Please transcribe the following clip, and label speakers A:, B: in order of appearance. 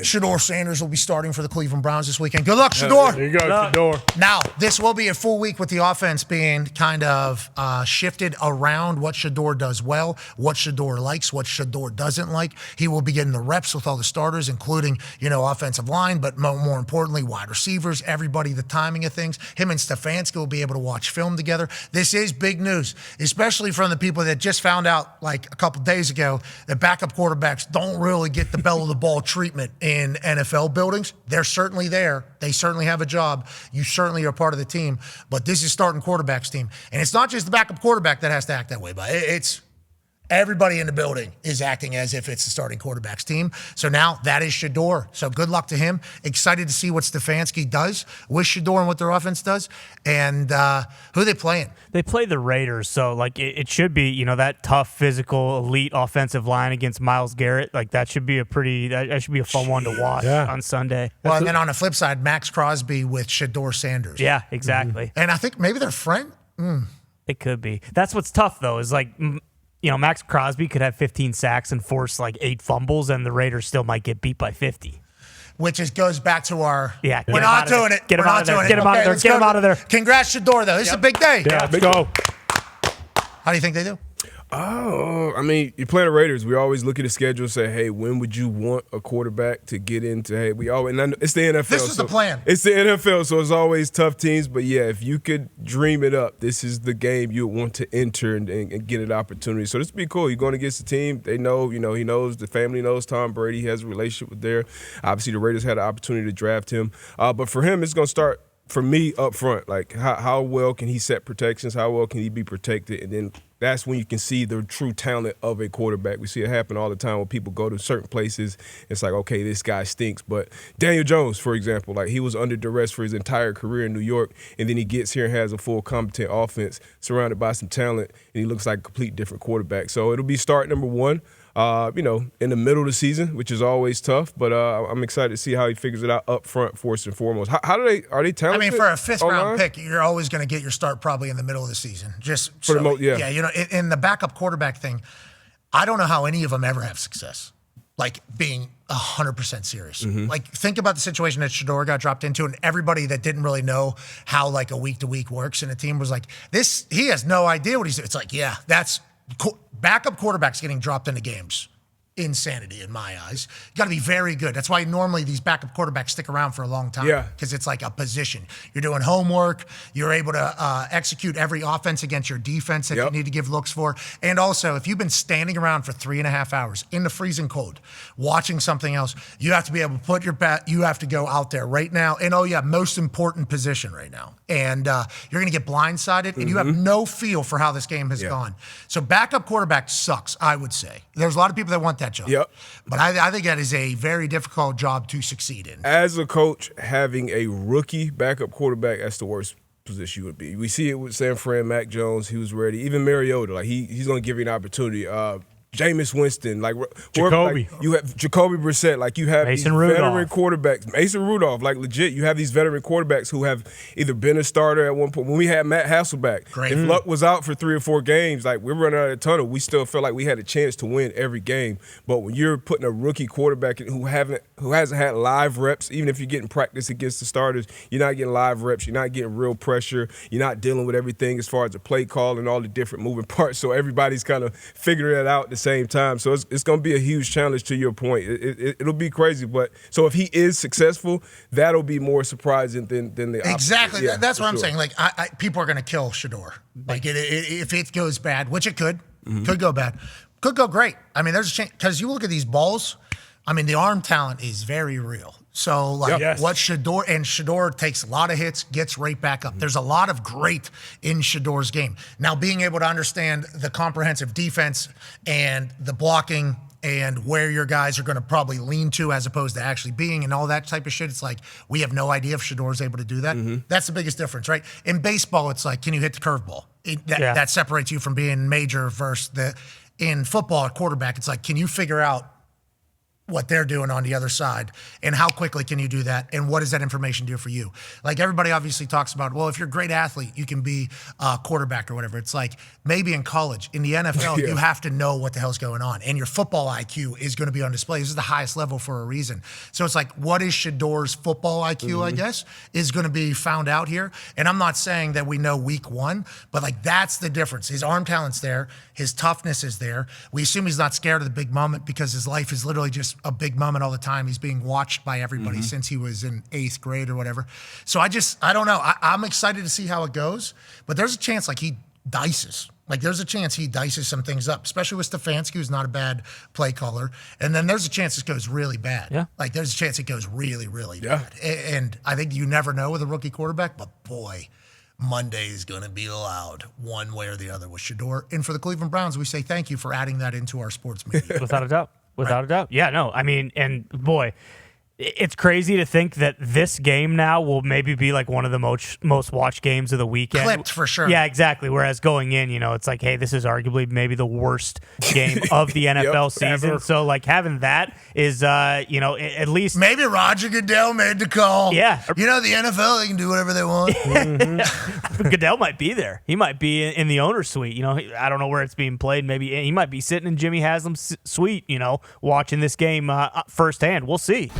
A: Shedeur Sanders will be starting for the Cleveland Browns this weekend. Good luck, Shedeur.
B: There you go, Shedeur.
A: Now, this will be a full week with the offense being kind of shifted around what Shedeur does well, what Shedeur likes, what Shedeur doesn't like. He will be getting the reps with all the starters, including, offensive line, but more importantly, wide receivers, everybody, the timing of things. Him and Stefanski will be able to watch film together. This is big news, especially from the people that just found out like a couple days ago that backup quarterbacks don't really get the bell of the ball treatment in NFL buildings. They're certainly there. They certainly have a job. You certainly are part of the team, but this is starting quarterback's team. And it's not just the backup quarterback that has to act that way, but it's everybody in the building is acting as if it's the starting quarterback's team. So now that is Shedeur. So good luck to him. Excited to see what Stefanski does with Shedeur and what their offense does. And who are they playing?
C: They play the Raiders, so it should be that tough, physical, elite offensive line against Myles Garrett. That should be a fun one to watch on Sunday.
A: Well, and then on the flip side, Max Crosby with Shedeur Sanders.
C: Yeah, exactly.
A: Mm-hmm. And I think maybe they're friends.
C: It could be. That's what's tough though. Is Max Crosby could have 15 sacks and force 8 fumbles, and the Raiders still might get beat by 50.
A: Which goes back to our
C: we're not doing it. Get him out of there. Get him out of there. Get him out of there.
A: Congrats, Shedeur, though. This is a big day.
B: Yeah, let's go.
A: How do you think they do?
D: Oh, I mean, you're playing the Raiders. We always look at the schedule and say, hey, when would you want a quarterback to get into? Hey, it's the NFL.
A: This is the plan.
D: It's the NFL, so it's always tough teams. But, yeah, if you could dream it up, this is the game you would want to enter and get an opportunity. So this would be cool. You're going against the team. They know, he knows, the family knows Tom Brady. He has a relationship with there. Obviously, the Raiders had an opportunity to draft him. But for him, it's going to start, for me, up front. How well can he set protections? How well can he be protected? And then that's when you can see the true talent of a quarterback. We see it happen all the time when people go to certain places. It's like, okay, this guy stinks. But Daniel Jones, for example, he was under duress for his entire career in New York, and then he gets here and has a full competent offense surrounded by some talent, and he looks like a complete different quarterback. So it'll be start number one. In the middle of the season, which is always tough, but I'm excited to see how he figures it out up front, first and foremost. Are they talented?
A: I mean, for a fifth-round pick, you're always going to get your start probably in the middle of the season. In the backup quarterback thing, I don't know how any of them ever have success, being 100% serious.
D: Mm-hmm.
A: Think about the situation that Shedeur got dropped into, and everybody that didn't really know how a week-to-week works in a team was like, this. He has no idea what he's doing. It's that's backup quarterbacks getting dropped into games. Insanity in my eyes. You got to be very good. That's why normally these backup quarterbacks stick around for a long time.
D: Yeah.
A: Because it's like a position. You're doing homework. You're able to execute every offense against your defense that you need to give looks for. And also, if you've been standing around for 3.5 hours in the freezing cold, watching something else, you have to be able to put your bat, you have to go out there right now. And most important position right now. And you're going to get blindsided, and you have no feel for how this game has gone. So backup quarterback sucks, I would say. There's a lot of people that want that job.
D: Yep.
A: But I think that is a very difficult job to succeed in.
D: As a coach, having a rookie backup quarterback, that's the worst position you would be. We see it with San Fran, Mac Jones. He was ready. Even Mariota, he's going to give you an opportunity. Jameis Winston,
B: Jacoby.
D: You have Jacoby Brissett, you have
C: Mason
D: these
C: Rudolph.
D: veteran quarterbacks. Mason Rudolph, legit, you have these veteran quarterbacks who have either been a starter at one point. When we had Matt Hasselbeck,
A: Great.
D: if Luck was out for 3 or 4 games, we're running out of the tunnel. We still felt like we had a chance to win every game. But when you're putting a rookie quarterback in who hasn't had live reps, even if you're getting practice against the starters, you're not getting live reps. You're not getting real pressure. You're not dealing with everything as far as the play call and all the different moving parts. So everybody's kind of figuring it out at the same time. So it's going to be a huge challenge to your point. It'll be crazy. But so if he is successful, that'll be more surprising than the opposite.
A: Exactly.
D: Yeah,
A: that's what I'm
D: sure.
A: saying. People are going to kill Shedeur. If it goes bad, which it could go bad, could go great. I mean, there's a chance because you look at these balls. I mean, the arm talent is very real. So, what Shedeur takes a lot of hits, gets right back up. There's a lot of great in Shedeur's game. Now, being able to understand the comprehensive defense and the blocking and where your guys are going to probably lean to as opposed to actually being and all that type of shit, it's we have no idea if Shedeur's able to do that. That's the biggest difference, right? In baseball, it's can you hit the curveball? That separates you from being major versus in football at quarterback. It's can you figure out what they're doing on the other side, and how quickly can you do that, and what does that information do for you? Like, everybody obviously talks about, well, if you're a great athlete, you can be a quarterback or whatever. It's like, maybe in college. In the NFL, you have to know what the hell's going on, and your football IQ is going to be on display. This is the highest level for a reason. So it's like, what is Shedeur's football IQ, I guess, is going to be found out here. And I'm not saying that we know week one, but like, that's the difference. His arm talent's there. His toughness is there. We assume he's not scared of the big moment because his life is literally just a big moment all the time. He's being watched by everybody since he was in 8th grade or whatever. So I don't know. I'm excited to see how it goes, but there's a chance like he dices. Like, there's a chance he dices some things up, especially with Stefanski, who's not a bad play caller. And then there's a chance it goes really bad.
C: Yeah.
A: Like, there's a chance it goes really, really bad. And I think you never know with a rookie quarterback, but boy, Monday is going to be loud one way or the other with Shedeur. And for the Cleveland Browns, we say thank you for adding that into our sports media.
C: Without a doubt. Without a doubt. Yeah, no, I mean, and boy, it's crazy to think that this game now will maybe be like one of the most watched games of the weekend.
A: Clipped for sure.
C: Yeah, exactly. Whereas going in, it's like, hey, this is arguably maybe the worst game of the NFL season.
D: Ever.
C: So like having that is, at least
A: maybe Roger Goodell made the call.
C: Yeah.
A: The NFL, they can do whatever they want.
C: Goodell might be there. He might be in the owner's suite. I don't know where it's being played. Maybe he might be sitting in Jimmy Haslam's suite, watching this game firsthand. We'll see.